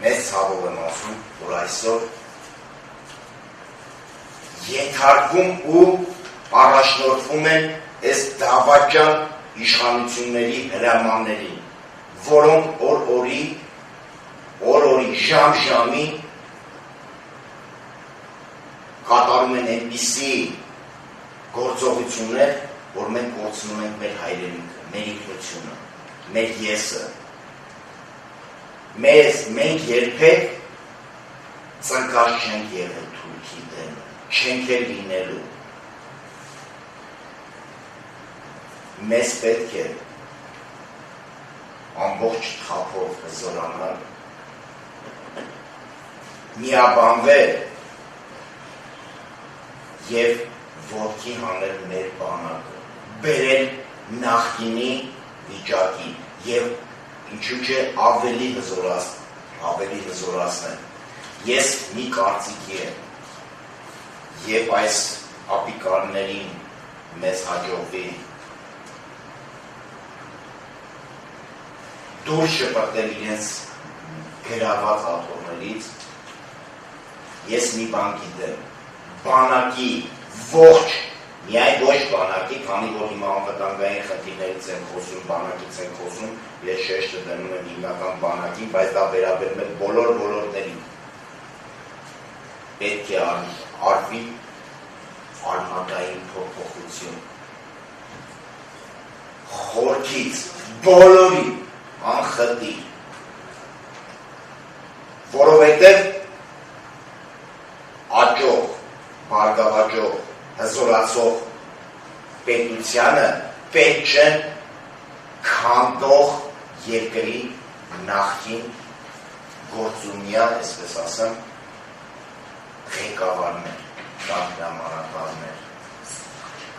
մեծ ցավով եմ ասում, որ այսօր ենթարկվում ու առաջնորդվում են այս դավաճան իշխանությունների հրամաններին, որոնք օր-օրի, ժամ-ժամի կատարում են այնպիսի գործողություններ, որ մենք կորցնում ենք մեր հայրենիքը, մեր ինքնությունը, մեր եսը։ Մենք երբեք ծնկած չենք եղել Թուրքի դեմ, չենք էլ լինելու։ Մեզ պետք է ամբողջ թափով հզորանալ, միաբանվել և ոտքի հանել մեր բանակը, բերել նախկինի վիճակի և ինչու՞ չէ ավելի հզորացնել։ Ես մի կարծիքի եմ, և այս ապիկարներին մեզ հաջողվի դուրս շպրտել իրենց գրաված աթոռներից, ես մի բան գիտեմ, բանակի ողջ, միայն ոչ բանակի, քանի որ հիմա անվտանգային խնդիրներից են խոսում, բանակից են խոսում, ես շեշտը դնում եմ հիմնական բանակին, բայց դա վերաբերում է բոլոր ոլորտներին։ Պետք է արվի արմատային փոփոխություն։ Խորքից բոլորի անխտիր, որովհետև աճող, բարգավաճող, հզորացող պետությանը պետք չեն քանդող երկրի նախկին գործունյա, այսպես ասեմ, ղեկավարներ,